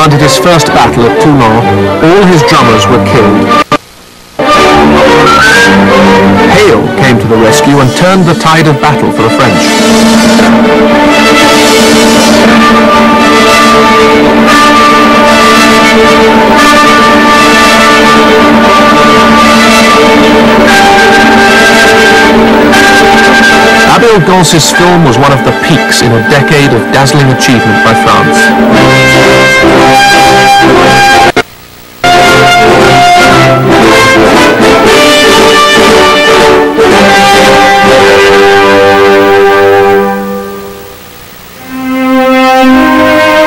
commanded his first battle at Toulon, all his drummers were killed. Hail came to the rescue and turned the tide of battle for the French. Abel Gance's film was one of the peaks in a decade of dazzling achievement by France.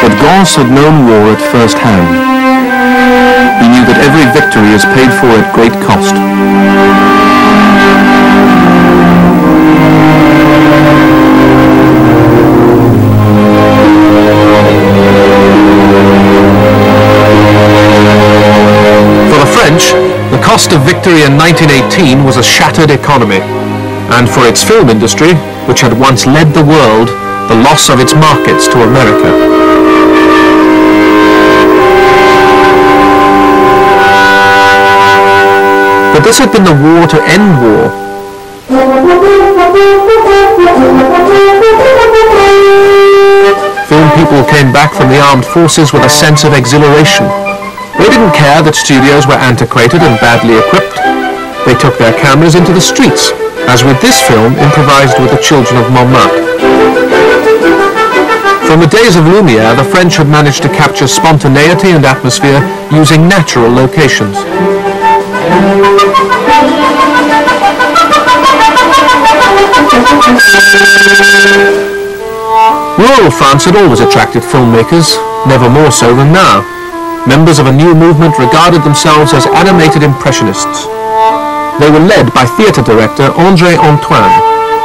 But Gance had known war at first hand. He knew that every victory is paid for at great cost. The cost of victory in 1918 was a shattered economy, and for its film industry, which had once led the world, the loss of its markets to America. But this had been the war to end war. Film people came back from the armed forces with a sense of exhilaration. They didn't care that studios were antiquated and badly equipped. They took their cameras into the streets, as with this film improvised with the children of Montmartre. From the days of Lumière, the French had managed to capture spontaneity and atmosphere using natural locations. Rural France had always attracted filmmakers, never more so than now. Members of a new movement regarded themselves as animated impressionists. They were led by theatre director André Antoine.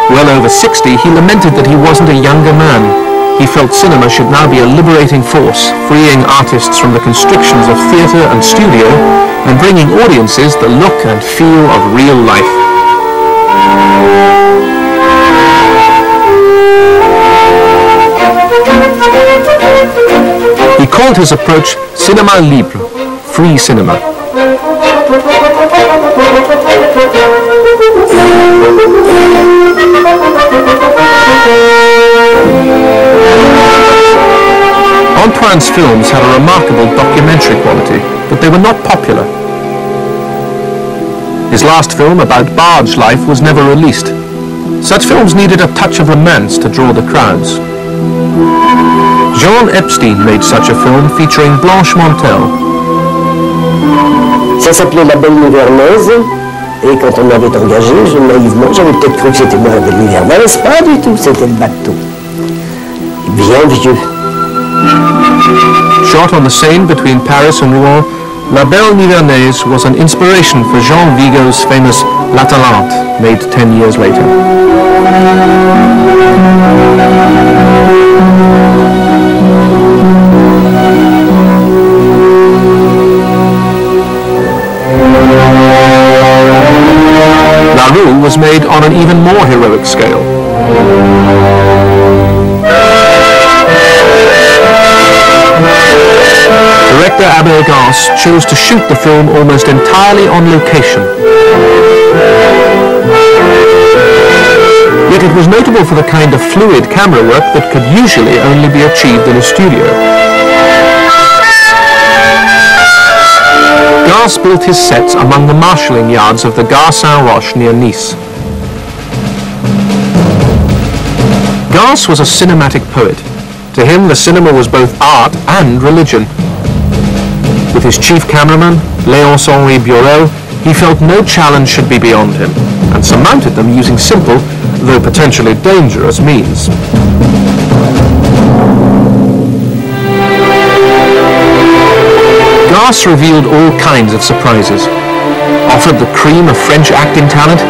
Well over 60, he lamented that he wasn't a younger man. He felt cinema should now be a liberating force, freeing artists from the constrictions of theatre and studio and bringing audiences the look and feel of real life. He called his approach cinéma libre, free cinema. Antoine's films had a remarkable documentary quality, but they were not popular. His last film about barge life was never released. Such films needed a touch of romance to draw the crowds. Jean Epstein made such a film featuring Blanche Montel. Ça s'appelait La Belle Nivernaise, et quand on m'avait engagé, naïvement, j'avais peut-être cru que c'était moi la Belle Nivernaise, pas du tout, c'était le bateau. Bien vieux. Shot on the Seine between Paris and Rouen, La Belle Nivernaise was an inspiration for Jean Vigo's famous La Talente, made 10 years later. La Rue was made on an even more heroic scale. Director Abel Gance chose to shoot the film almost entirely on location. Yet it was notable for the kind of fluid camera work that could usually only be achieved in a studio. Gance built his sets among the marshalling yards of the Gare Saint-Roch near Nice. Gance was a cinematic poet. To him, the cinema was both art and religion. With his chief cameraman, Léonce-Henri Bureau, he felt no challenge should be beyond him, and surmounted them using simple, though potentially dangerous, means. Gance revealed all kinds of surprises. Offered the cream of French acting talent,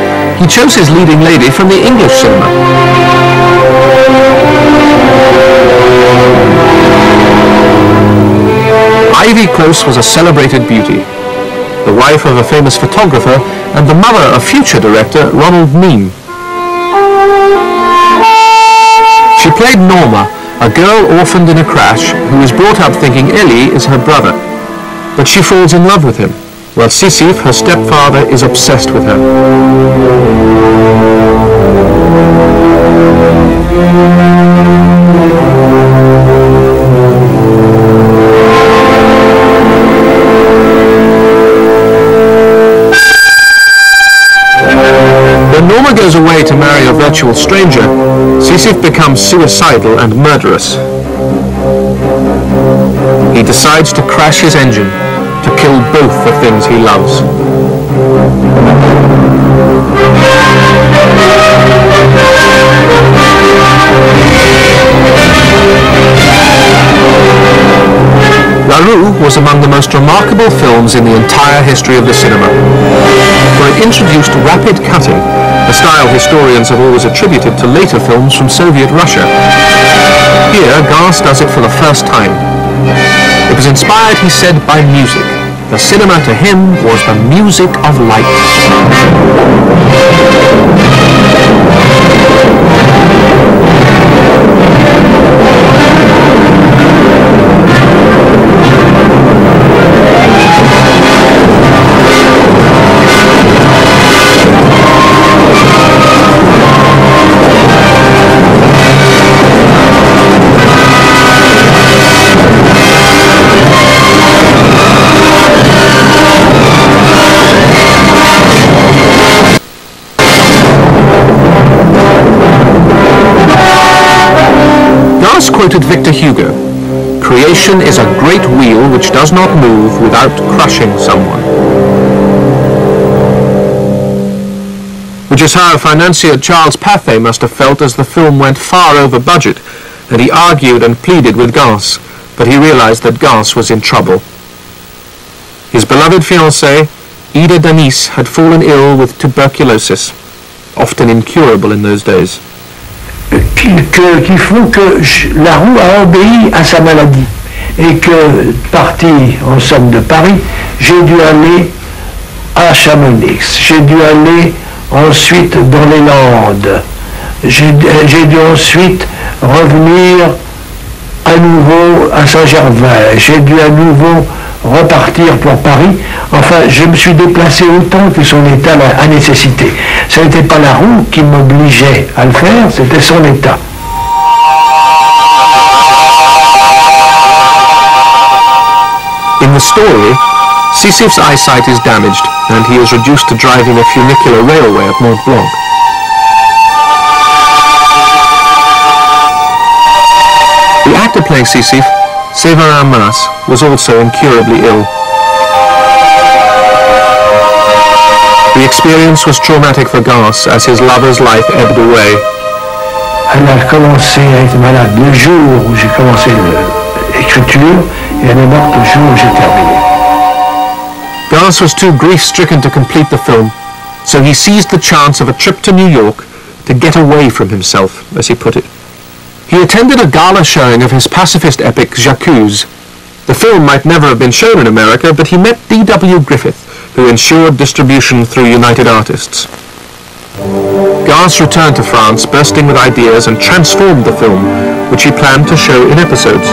he chose his leading lady from the English cinema. Ivy Close was a celebrated beauty, the wife of a famous photographer and the mother of future director Ronald Neame. She played Norma, a girl orphaned in a crash who is brought up thinking Ellie is her brother. But she falls in love with him, while Sisyphe, her stepfather, is obsessed with her. When Norma goes away to marry a virtual stranger, Sisyphe becomes suicidal and murderous. He decides to crash his engine, to kill both the things he loves. La Roue was among the most remarkable films in the entire history of the cinema, for it introduced rapid cutting, a style historians have always attributed to later films from Soviet Russia. Here, Gars does it for the first time. It was inspired, he said, by music. The cinema to him was the music of light. Quoted Victor Hugo, "Creation is a great wheel which does not move without crushing someone." Which is how financier Charles Pathé must have felt as the film went far over budget, and he argued and pleaded with Gars, but he realized that Gars was in trouble. His beloved fiancée, Ida Danis, had fallen ill with tuberculosis, often incurable in those days. Qui font que la Roue a obéi à sa maladie et que, parti en somme de Paris, j'ai dû aller à Chamonix, j'ai dû aller ensuite dans les Landes, j'ai dû ensuite revenir à nouveau à Saint-Gervais, j'ai dû à nouveau repartir pour Paris. Enfin, je me suis déplacé autant que son état a nécessité. Ce n'était pas la Roue qui m'obligeait à le faire, c'était son état. In the story, Sisyphe's eyesight is damaged and he is reduced to driving a funicular railway at Mont Blanc. The actor playing Sisyphe, Séverin Mas, was also incurably ill. The experience was traumatic for Gars as his lover's life ebbed away. Elle a commencé à être malade le jour où j'ai commencé l'écriture et elle est morte le jour où j'ai terminé. Gars was too grief-stricken to complete the film, so he seized the chance of a trip to New York to get away from himself, as he put it. He attended a gala showing of his pacifist epic J'accuse. The film might never have been shown in America, but he met D.W. Griffith, who ensured distribution through United Artists. Gars returned to France, bursting with ideas, and transformed the film, which he planned to show in episodes.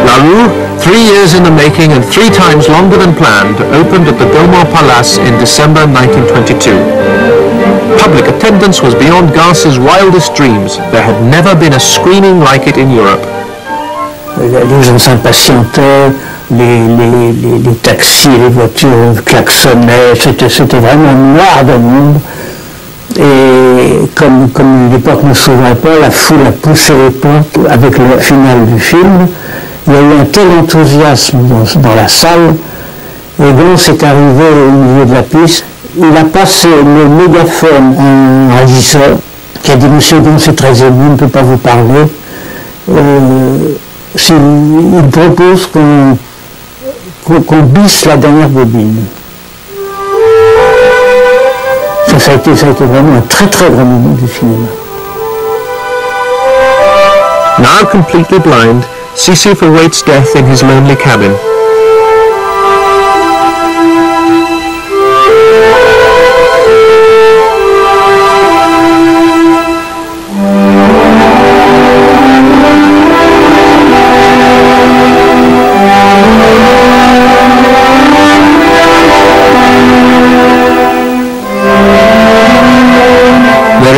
La Roue, 3 years in the making and 3 times longer than planned, opened at the Gaumont Palace in December 1922. Public attendance was beyond Gars's wildest dreams. There had never been a screening like it in Europe. Les gens s'impatientaient, les taxis, les voitures klaxonnaient, c'était vraiment noir de monde. Et comme les portes ne s'ouvraient pas, la foule a poussé les portes avec le final du film. Il y a eu un tel enthousiasme dans la salle, et donc c'est arrivé au milieu de la piste. Il a passé le mégaphone à un régisseur qui a dit « Monsieur Gon, c'est très ému, on ne peut pas vous parler. Il propose qu'on bisse la dernière bobine. » Ça a été vraiment un très très grand moment du cinéma. Now completely blind, Sisyphe awaits death in his lonely cabin.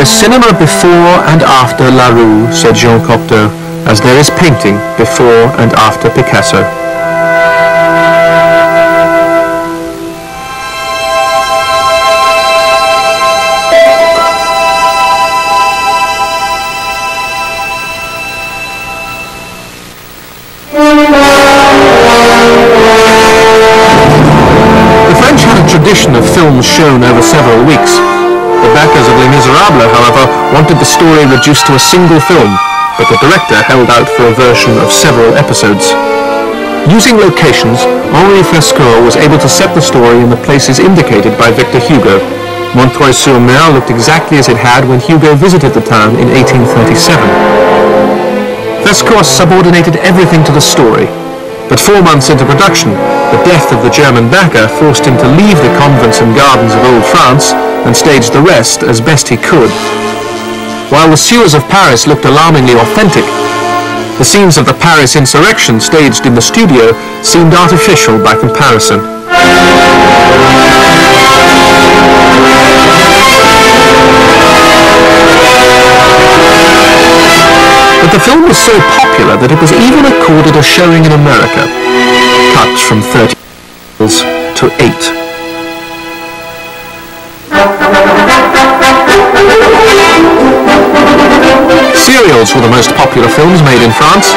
is cinema before and after La Rue, said Jean Cocteau, as there is painting before and after Picasso. Tradition of films shown over several weeks. The backers of Les Miserables, however, wanted the story reduced to a single film, but the director held out for a version of several episodes. Using locations, Henri Frescoeur was able to set the story in the places indicated by Victor Hugo. Montreuil-sur-Mer looked exactly as it had when Hugo visited the town in 1837. Frescoeur subordinated everything to the story. But 4 months into production, the death of the German backer forced him to leave the convents and gardens of old France and stage the rest as best he could. While the sewers of Paris looked alarmingly authentic, the scenes of the Paris insurrection staged in the studio seemed artificial by comparison. But the film was so popular that it was even accorded a showing in America, cut from 30 to 8. Serials were the most popular films made in France.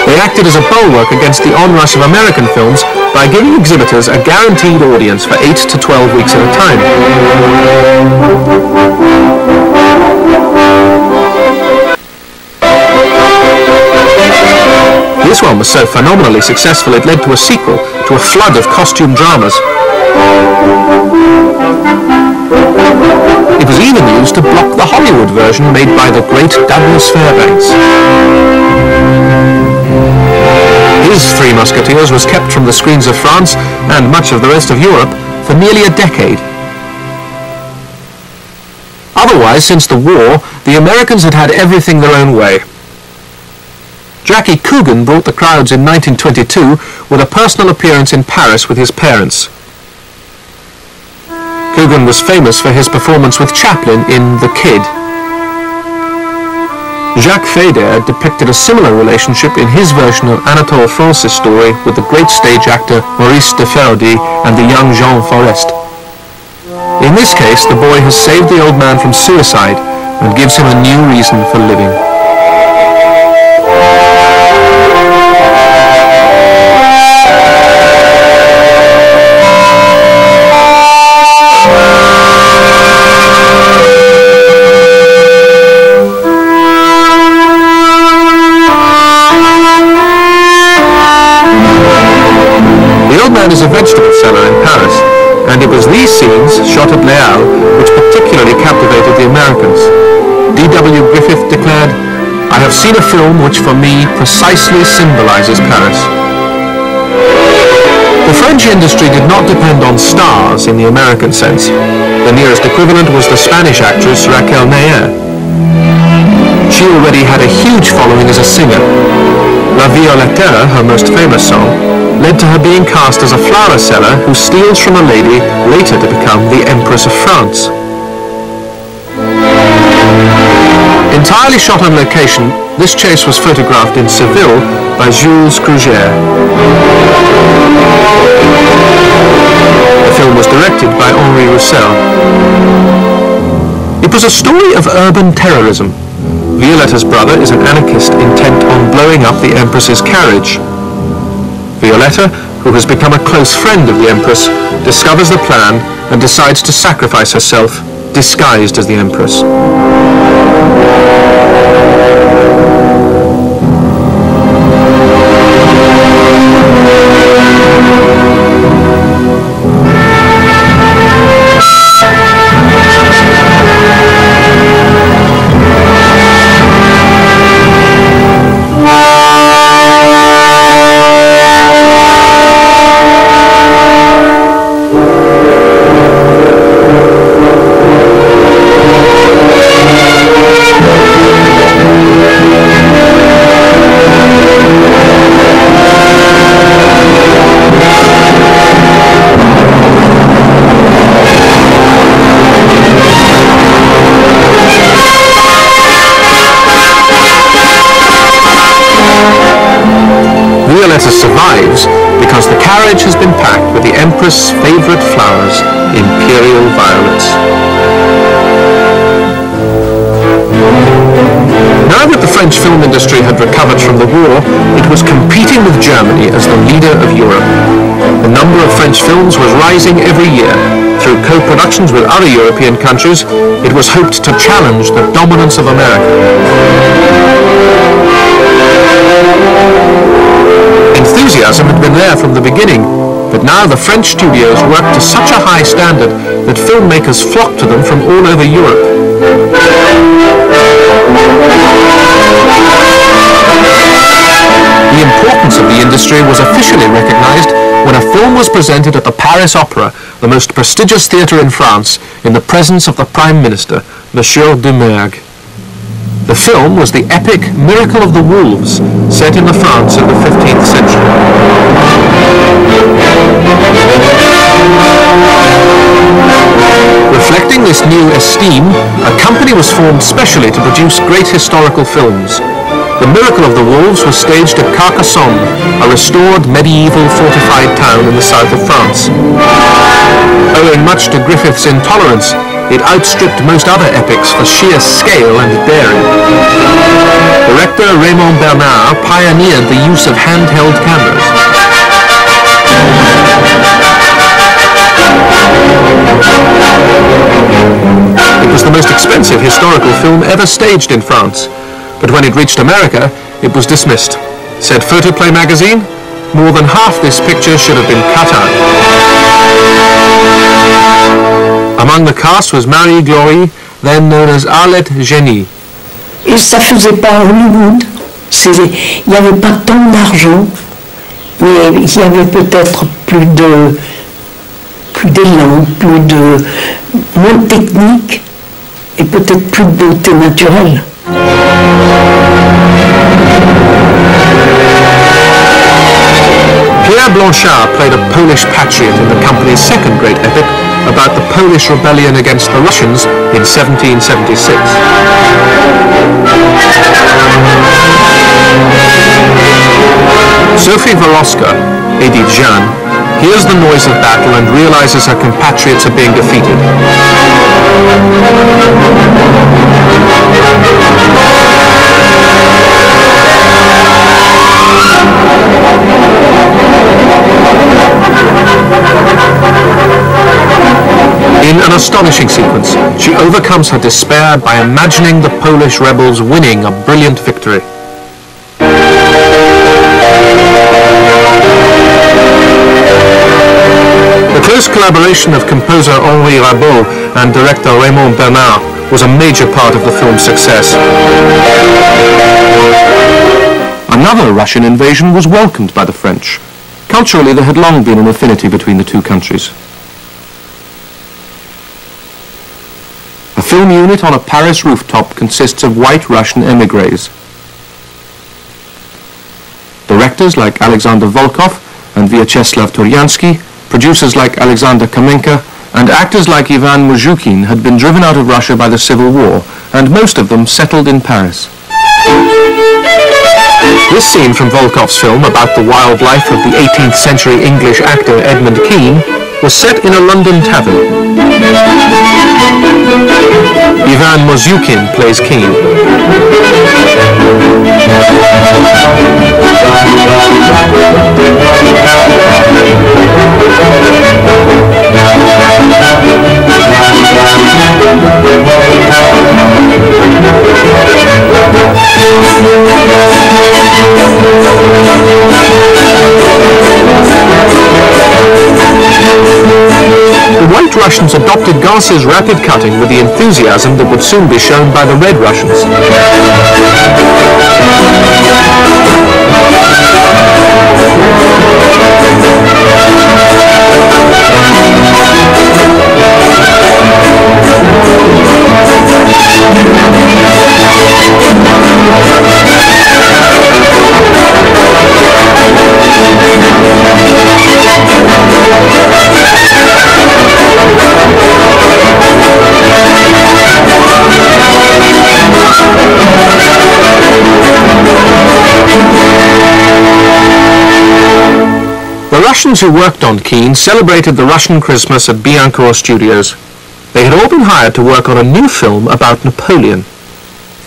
They acted as a bulwark against the onrush of American films by giving exhibitors a guaranteed audience for 8 to 12 weeks at a time. This one was so phenomenally successful it led to a sequel, to a flood of costume dramas. It was even used to block the Hollywood version made by the great Douglas Fairbanks. His Three Musketeers was kept from the screens of France and much of the rest of Europe for nearly a decade. Otherwise, since the war, the Americans had had everything their own way. Jackie Coogan brought the crowds in 1922 with a personal appearance in Paris with his parents. Coogan was famous for his performance with Chaplin in The Kid. Jacques Feder depicted a similar relationship in his version of Anatole France's story with the great stage actor Maurice de Ferdinand and the young Jean Forest. In this case, the boy has saved the old man from suicide and gives him a new reason for living. Is a vegetable seller in Paris, and it was these scenes, shot at Les Halles, which particularly captivated the Americans. D.W. Griffith declared, "I have seen a film which for me precisely symbolizes Paris." The French industry did not depend on stars in the American sense. The nearest equivalent was the Spanish actress Raquel Nair. She already had a huge following as a singer. La Violette, her most famous song, led to her being cast as a flower seller who steals from a lady later to become the Empress of France. Entirely shot on location, this chase was photographed in Seville by Jules Crugier. The film was directed by Henri Roussel. It was a story of urban terrorism. Violetta's brother is an anarchist intent on blowing up the Empress's carriage. Violetta, who has become a close friend of the Empress, discovers the plan and decides to sacrifice herself, disguised as the Empress. arrives because the carriage has been packed with the Empress' favourite flowers, imperial violets. Now that the French film industry had recovered from the war, it was competing with Germany as the leader of Europe. The number of French films was rising every year. Through co-productions with other European countries, it was hoped to challenge the dominance of America. Enthusiasm had been there from the beginning, but now the French studios worked to such a high standard that filmmakers flocked to them from all over Europe. The importance of the industry was officially recognized when a film was presented at the Paris Opera, the most prestigious theatre in France, in the presence of the Prime Minister, Monsieur de Mergue. The film was the epic Miracle of the Wolves, set in the France of the 15th century. Reflecting this new esteem, a company was formed specially to produce great historical films. The Miracle of the Wolves was staged at Carcassonne, a restored medieval fortified town in the south of France. Owing much to Griffith's intolerance, it outstripped most other epics for sheer scale and daring. Director Raymond Bernard pioneered the use of handheld cameras. It was the most expensive historical film ever staged in France, but when it reached America, it was dismissed. Said Photoplay magazine, more than half this picture should have been cut out. Among the cast was Marie Glory, then known as Arlette Génie. Et ça faisait pas Hollywood. Il n'y avait pas tant d'argent, mais il y avait peut-être plus d'élan, moins de technique et peut-être plus de beauté naturelle. Pierre Blanchard played a Polish patriot in the company's second great epic about the Polish rebellion against the Russians in 1776. Sophie Varoska, Edith Jeanne, hears the noise of battle and realizes her compatriots are being defeated. In an astonishing sequence, she overcomes her despair by imagining the Polish rebels winning a brilliant victory. The close collaboration of composer Henri Rabault and director Raymond Bernard was a major part of the film's success. Another Russian invasion was welcomed by the French. Culturally, there had long been an affinity between the two countries. A film unit on a Paris rooftop consists of white Russian émigrés. Directors like Alexander Volkov and Vyacheslav Turyansky, producers like Alexander Kamenka, and actors like Ivan Muzhukin had been driven out of Russia by the Civil War, and most of them settled in Paris. This scene from Volkov's film about the wild life of the 18th century English actor Edmund Kean was set in a London tavern. Ivan Muzhukin plays Kean. The White Russians adopted Garcia's rapid cutting with the enthusiasm that would soon be shown by the Red Russians. Russians who worked on Keane celebrated the Russian Christmas at Billancourt Studios. They had all been hired to work on a new film about Napoleon.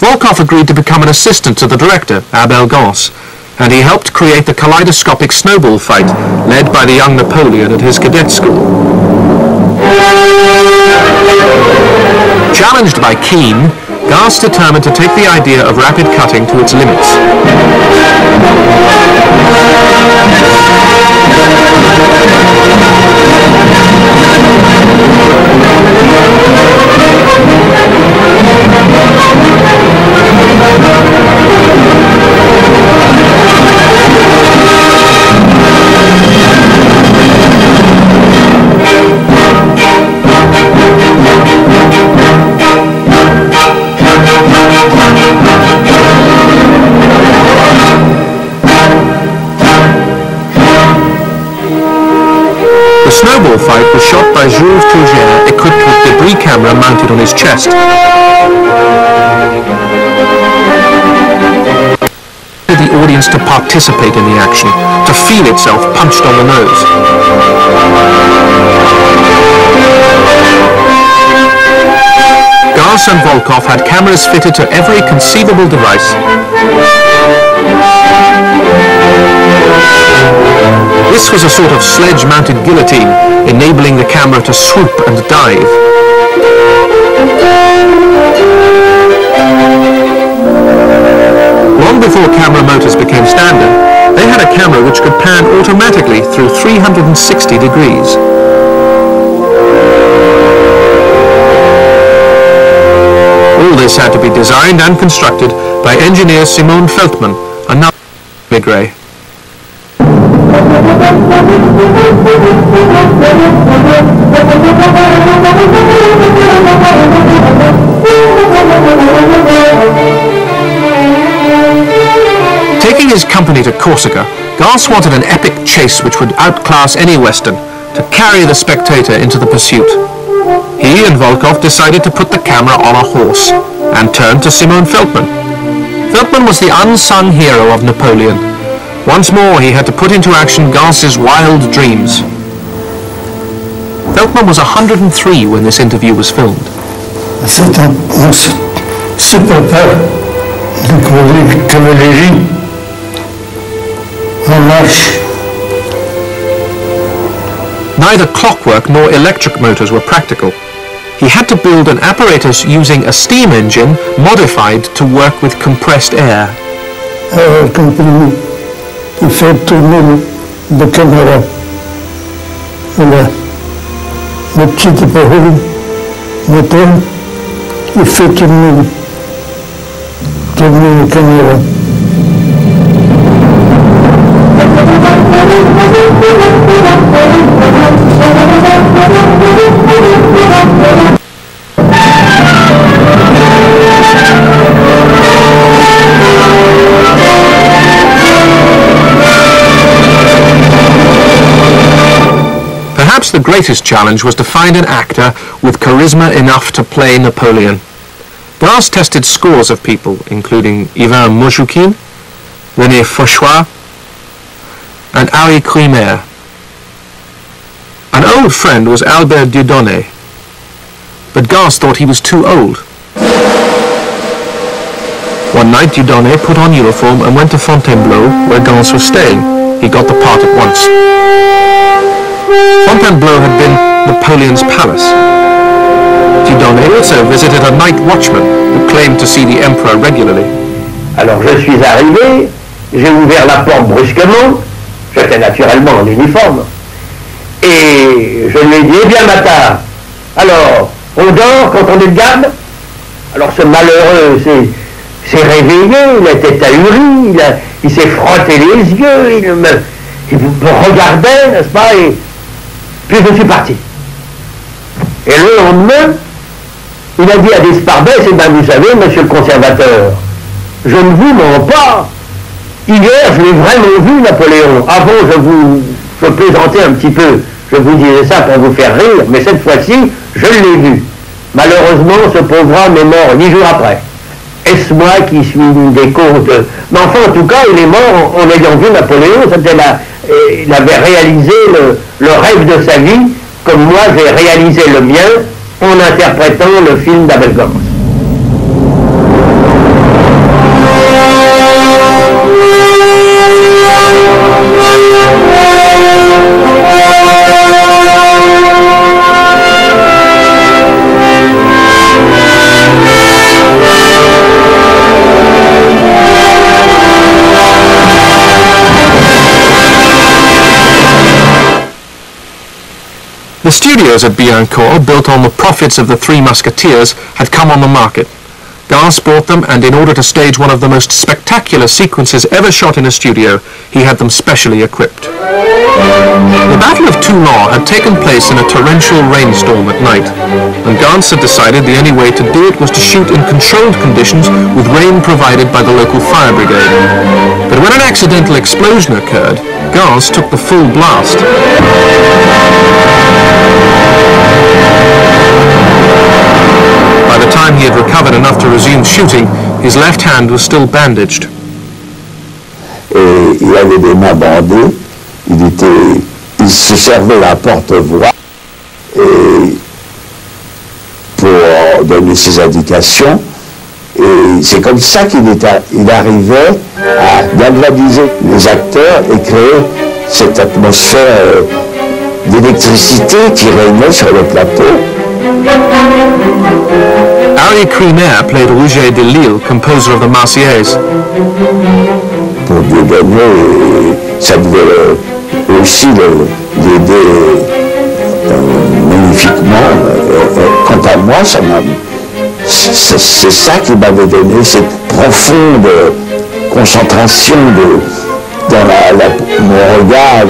Volkov agreed to become an assistant to the director, Abel Gance, and he helped create the kaleidoscopic snowball fight led by the young Napoleon at his cadet school. Challenged by Keane, Gance determined to take the idea of rapid cutting to its limits. The snowball fight was shot by Jules Tourgère, equipped with debris camera mounted on his chest. The audience to participate in the action, to feel itself punched on the nose. Gance and Volkov had cameras fitted to every conceivable device. This was a sort of sledge-mounted guillotine, enabling the camera to swoop and dive. Long before camera motors became standard, they had a camera which could pan automatically through 360 degrees. All this had to be designed and constructed by engineer Simon Feldman, another immigrant. Taking his company to Corsica, Gance wanted an epic chase which would outclass any western, to carry the spectator into the pursuit. He and Volkov decided to put the camera on a horse, and turned to Simon Feldman. Feldman was the unsung hero of Napoleon. Once more he had to put into action Gance's wild dreams. Feldman was 103 when this interview was filmed. C'est un super peur de cavalerie en marche. Neither clockwork nor electric motors were practical. He had to build an apparatus using a steam engine modified to work with compressed air. Comprimé, il fait tourner la caméra. Voilà. Le petit appareil moteur, il fait tourner la caméra. Perhaps the greatest challenge was to find an actor with charisma enough to play Napoleon. Gance tested scores of people, including Ivan Moshoukine, René Fauchois, and Harry Krimer. An old friend was Albert Dieudonné, but Gance thought he was too old. One night Dieudonné put on uniform and went to Fontainebleau, where Gance was staying. He got the part at once. Fontainebleau had been Napoleon's palace. Dieudonné also visited a night watchman who claimed to see the emperor regularly. Alors je suis arrivé, j'ai ouvert la porte brusquement, j'étais naturellement en uniforme, et je lui ai dit, eh bien Matin, alors on dort quand on est de garde? Alors ce malheureux s'est réveillé, il était ahuri, il s'est frotté les yeux, il me regardait, n'est-ce pas, et puis je suis parti. Et le lendemain, il a dit à Despardès, eh bien vous savez, monsieur le conservateur, je ne vous mens pas. Hier, je l'ai vraiment vu, Napoléon. Avant, je plaisantais un petit peu. Je vous disais ça pour vous faire rire, mais cette fois-ci, je l'ai vu. Malheureusement, ce pauvre homme est mort 10 jours après. est-ce moi qui suis une des causes de... Mais enfin, en tout cas, il est mort en ayant vu Napoléon. Il avait réalisé le rêve de sa vie, comme moi j'ai réalisé le mien en interprétant le film d'Abel Gance. The studios at Billancourt, built on the profits of the Three Musketeers, had come on the market. Gance bought them, and in order to stage one of the most spectacular sequences ever shot in a studio, he had them specially equipped. The Battle of Toulon had taken place in a torrential rainstorm at night, and Gance had decided the only way to do it was to shoot in controlled conditions with rain provided by the local fire brigade. But when an accidental explosion occurred, Gance took the full blast. By the time he had recovered enough to resume shooting, his left hand was still bandaged. Et il avait des mains bandées, il se servait la porte-voix pour donner ses indications. Et c'est comme ça qu'il arrivait à galvaniser les acteurs et créer cette atmosphère d'électricité qui régnait sur le plateau. Harry Criner played Rouget de Lille, composer of the Marseillaise. Pour bien gagner, ça devait aussi l'aider magnifiquement. Quant à moi, c'est ça qui m'avait donné cette profonde concentration dans mon regard.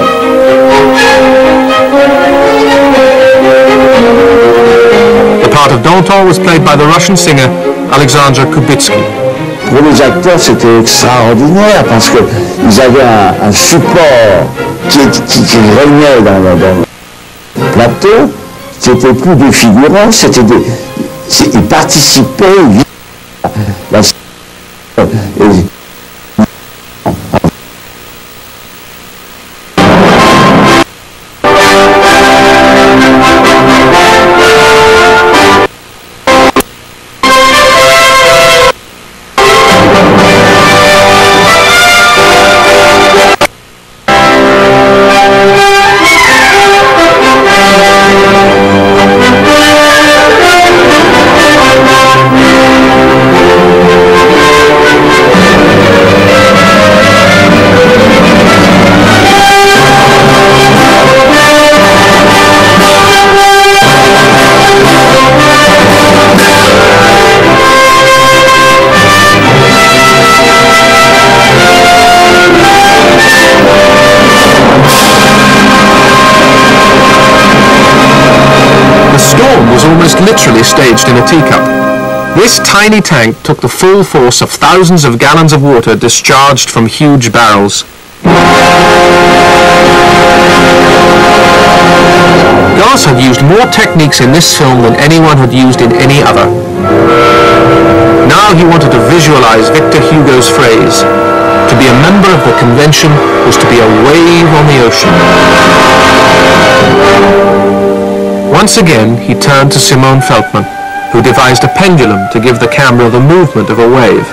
The part of Danton was played by the Russian singer Alexander Kubitsky. Pour les acteurs, c'était extraordinaire parce qu'ils avaient un support qui régnait dans le plateau. C'était plus des figurants, ils participaient. Literally staged in a teacup. This tiny tank took the full force of thousands of gallons of water discharged from huge barrels. Gance had used more techniques in this film than anyone had used in any other. Now he wanted to visualize Victor Hugo's phrase, "To be a member of the convention was to be a wave on the ocean." Once again, he turned to Simone Feldman, who devised a pendulum to give the camera the movement of a wave.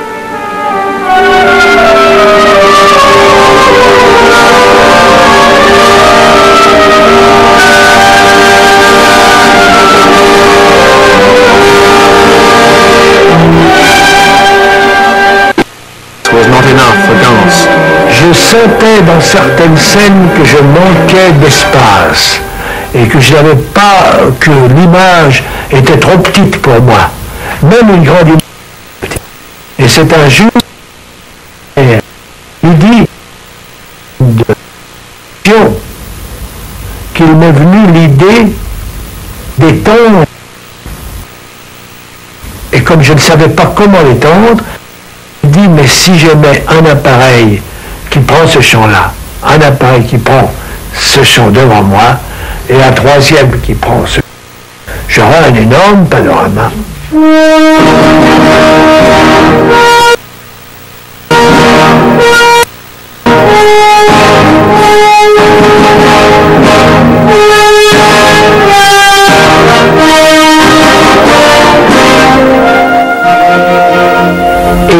It was not enough for Gance. Je sentais dans certaines scènes que je manquais d'espace. Et que je n'avais pas, que l'image était trop petite pour moi. Même une grande image. Et c'est un jour, il dit qu'il m'est venu l'idée d'étendre. Et comme je ne savais pas comment l'étendre, il dit, mais si je mets un appareil qui prend ce champ-là, un appareil qui prend ce champ devant moi, et un troisième qui prend ce... J'aurai un énorme panorama. Il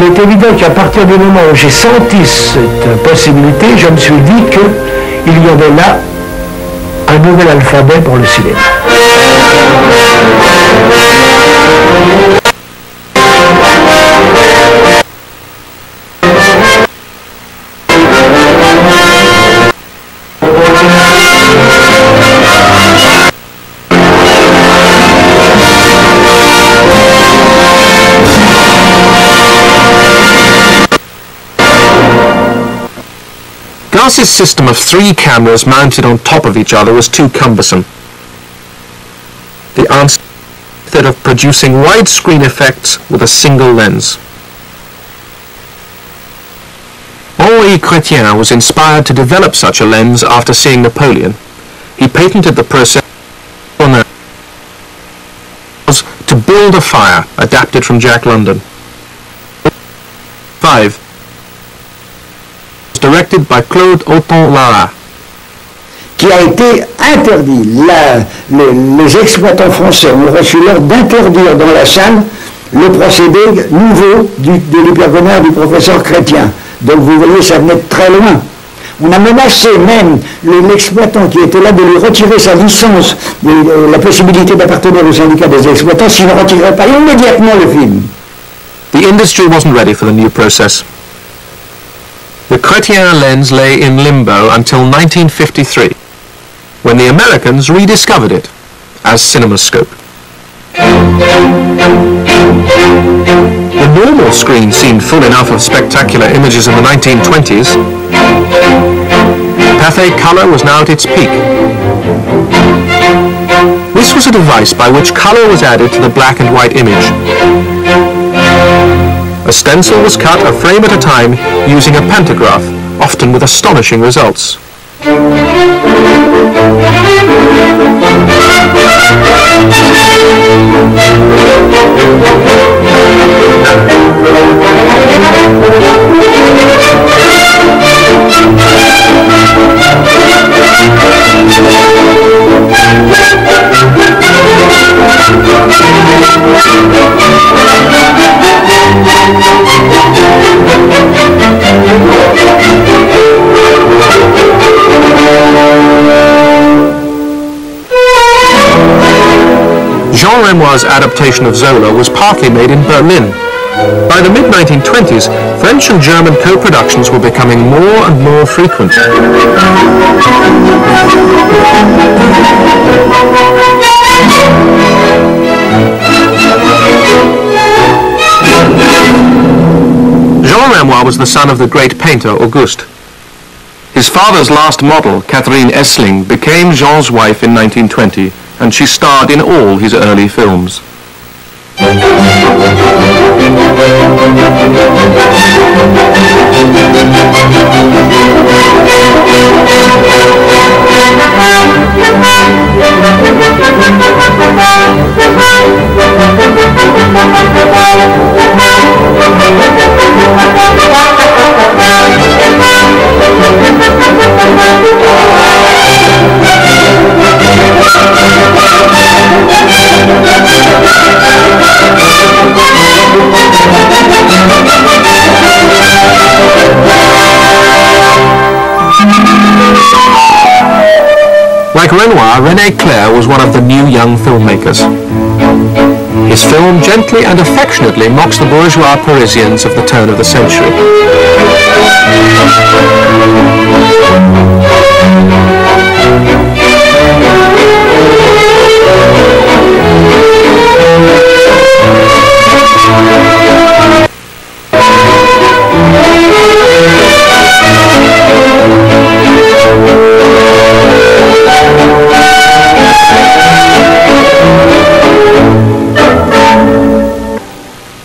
est évident qu'à partir du moment où j'ai senti cette possibilité, je me suis dit qu'il y avait là un nouvel alphabet pour le cinéma. Glass's system of 3 cameras mounted on top of each other was too cumbersome. The answer method of producing widescreen effects with a single lens. Henri Chrétien was inspired to develop such a lens after seeing Napoleon. He patented the process to build a fire, adapted from Jack London. 5. Directed by Claude Auton-Lara. Qui a été interdit. Les exploitants français ont reçu l'ordre d'interdire dans la salle le procédé nouveau de l'hypergonaire du professeur Chrétien. Donc vous voyez, ça venait de très loin. On a menacé même l'exploitant qui était là de lui retirer sa licence, la possibilité d'appartenir au syndicat des exploitants s'il ne retirait pas immédiatement le film. The industry wasn't ready for the new process. The Chrétien lens lay in limbo until 1953, when the Americans rediscovered it as CinemaScope. The normal screen seemed full enough of spectacular images in the 1920s. Pathé color was now at its peak. This was a device by which color was added to the black and white image. A stencil was cut a frame at a time using a pantograph, often with astonishing results. Jean Renoir's adaptation of Zola was partly made in Berlin. By the mid-1920s, French and German co-productions were becoming more and more frequent. Jean Renoir was the son of the great painter Auguste. His father's last model, Catherine Essling, became Jean's wife in 1920, and she starred in all his early films. Like Renoir, René Clair was one of the new young filmmakers. His film gently and affectionately mocks the bourgeois Parisians of the turn of the century.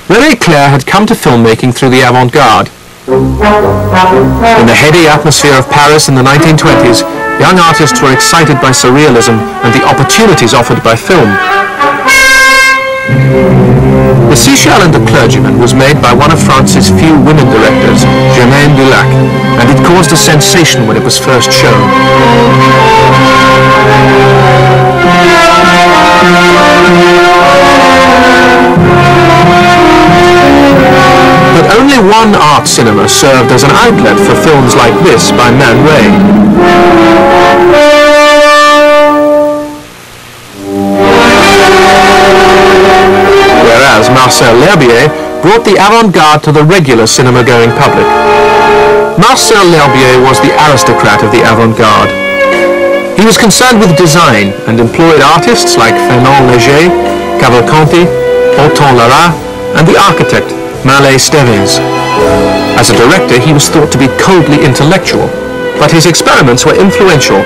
René Clair had come to filmmaking through the avant-garde. In the heady atmosphere of Paris in the 1920s, young artists were excited by surrealism and the opportunities offered by film. The Seashell and the Clergyman was made by one of France's few women directors, Germaine Dulac, and it caused a sensation when it was first shown. But only one art cinema served as an outlet for films like this by Man Ray. Whereas Marcel L'Herbier brought the avant-garde to the regular cinema-going public. Marcel L'Herbier was the aristocrat of the avant-garde. He was concerned with design and employed artists like Fernand Léger, Cavalcanti, Hortense Lara, and the architect Mallet Stevens. As a director, he was thought to be coldly intellectual, but his experiments were influential,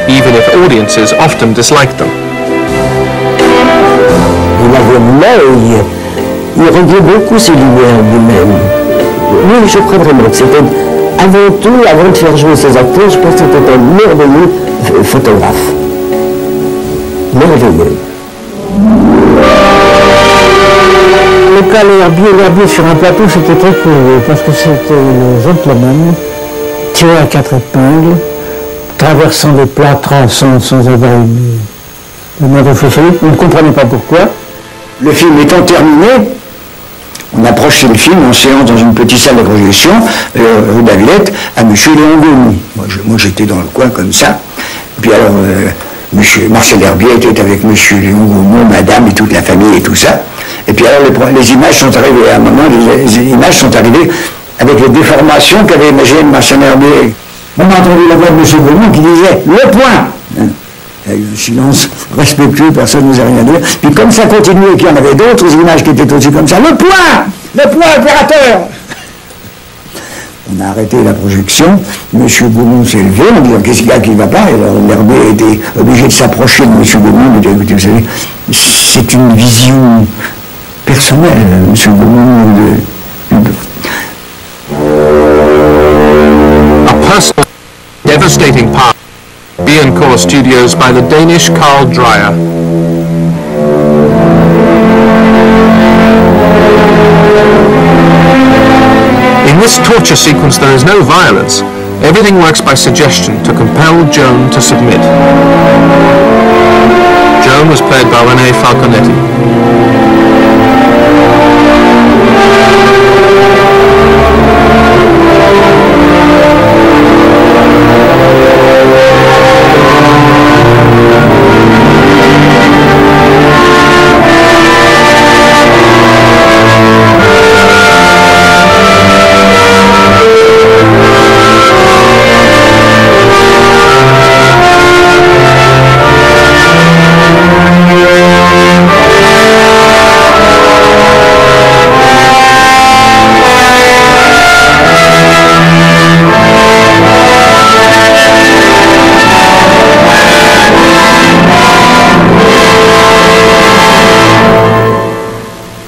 even if audiences often disliked them. Il avait l'œil, il réglait beaucoup ses lumières lui-même. Oui, je crois vraiment que c'était, avant tout, avant de faire jouer ses acteurs, je pense que c'était un merveilleux photographe. Merveilleux. Le cas L'Herbier sur un plateau, c'était très curieux, parce que c'était le gentleman, tiré à 4 épingles, traversant des plâtres sans avoir le moindre fausselier. On ne comprenait pas pourquoi. Le film étant terminé, on approchait le film en séance dans une petite salle de projection, rue de la Villette, à M. Léon Gaumont. Moi j'étais dans le coin comme ça. Puis alors, Marcel L'Herbier était avec M. Léon Gaumont, madame et toute la famille et tout ça. Et puis alors les images sont arrivées, à un moment, les images sont arrivées avec les déformations qu'avait imaginé Marcel L'Herbier. On a entendu la voix de M. Gaumont qui disait « Le point !» Avec un silence respectueux, personne ne nous a rien dit. Puis comme ça continuait et qu'il y en avait d'autres images qui étaient aussi comme ça, le point opérateur. On a arrêté la projection, M. Gaumont s'est levé en disant qu'est-ce qu'il y a qui ne va pas, et alors L'Herbier était obligé de s'approcher de M. Gaumont et de dire écoutez, vous savez, c'est une vision personnelle, M. Gaumont. A personal, devastating part. Biancourt Studios by the Danish Carl Dreyer. In this torture sequence there is no violence. Everything works by suggestion to compel Joan to submit. Joan was played by René Falconetti.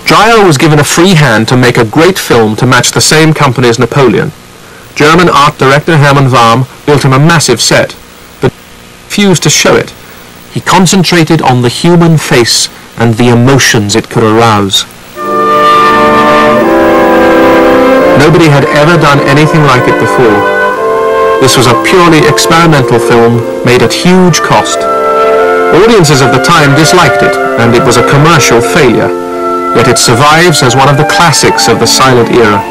Dreyer was given a free hand to make a great film to match the same company as Napoleon. German art director Hermann Warm built him a massive set, but refused to show it. He concentrated on the human face and the emotions it could arouse. Nobody had ever done anything like it before. This was a purely experimental film made at huge cost. Audiences of the time disliked it, and it was a commercial failure. Yet it survives as one of the classics of the silent era.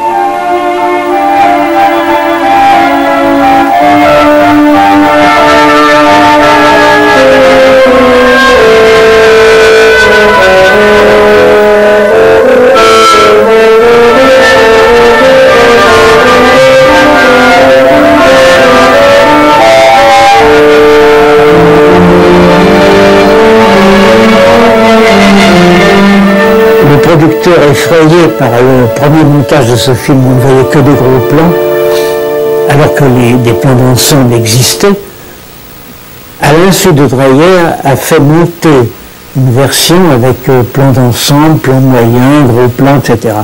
Effrayé par le premier montage de ce film, on ne voyait que des gros plans, alors que des plans d'ensemble existaient. À l'insu de Dreyer, a fait monter une version avec plans d'ensemble, plans moyens, gros plans, etc.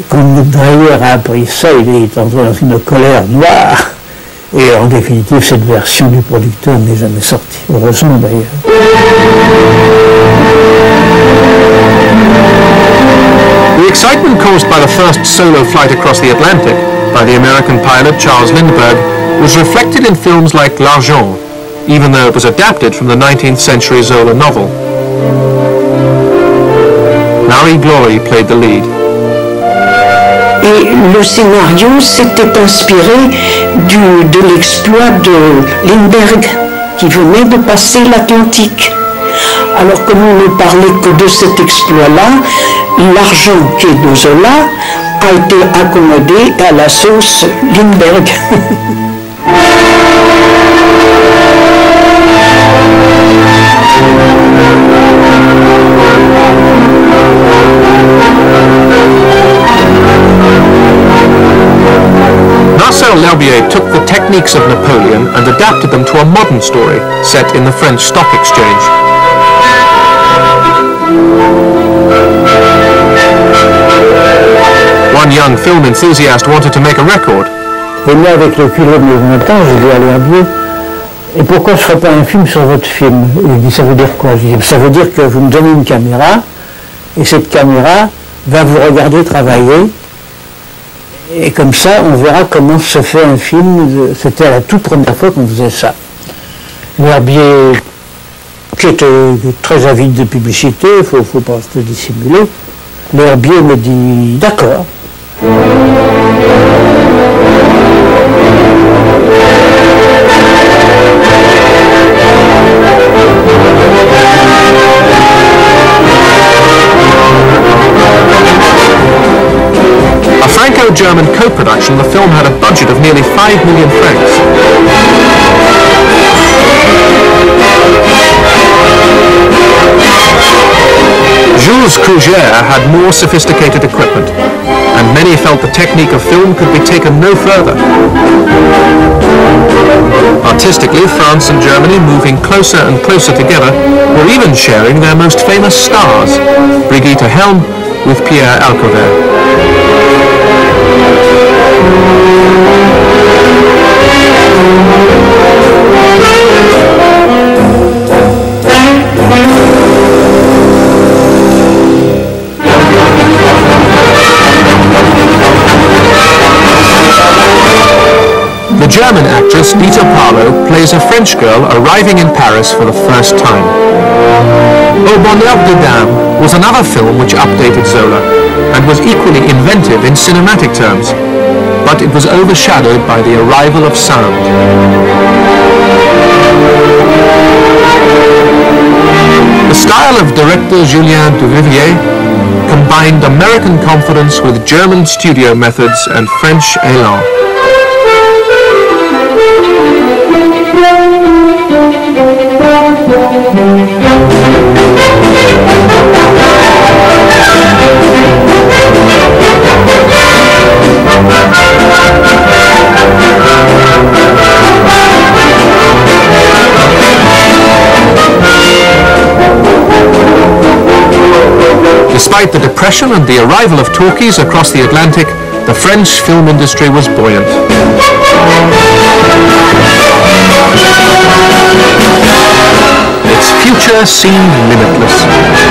Quand Dreyer a appris ça, il est entré dans une colère noire. Et en définitive, cette version du producteur n'est jamais sortie. Heureusement d'ailleurs. The excitement caused by the first solo flight across the Atlantic by the American pilot Charles Lindbergh was reflected in films like L'Argent, even though it was adapted from the 19th century Zola novel. Marie Glory played the lead. Et le scénario s'était inspiré de l'exploit de Lindbergh qui venait de passer l'Atlantique. Alors comme on ne parlait que de cet exploit-là, l'argent qui est de Zola a été accommodé à la sauce Lindbergh. Marcel L'Herbier took the techniques of Napoleon and adapted them to a modern story set in the French Stock Exchange. One young film enthusiast wanted to make a record. Et moi, avec le culot de mes 20 ans, j'ai dit à L'Herbier, et pourquoi je ne ferais pas un film sur votre film? Il dit, ça veut dire quoi? Je dis, ça veut dire que vous me donnez une caméra, et cette caméra va vous regarder travailler, et comme ça, on verra comment se fait un film. C'était la toute première fois qu'on faisait ça. L'Herbier, qui était très avide de publicité, il ne faut pas se dissimuler, L'Herbier me dit, d'accord. A Franco-German co-production, the film had a budget of nearly 5 million francs. Jules Cougère had more sophisticated equipment, and many felt the technique of film could be taken no further. Artistically, France and Germany, moving closer and closer together, were even sharing their most famous stars, Brigitte Helm with Pierre Alcover. The German actress Dita Parlo plays a French girl arriving in Paris for the first time. Au Bonheur des Dames was another film which updated Zola and was equally inventive in cinematic terms, but it was overshadowed by the arrival of sound. The style of director Julien Duvivier combined American confidence with German studio methods and French élan. Despite the depression and the arrival of talkies across the Atlantic, the French film industry was buoyant. Its future seemed limitless.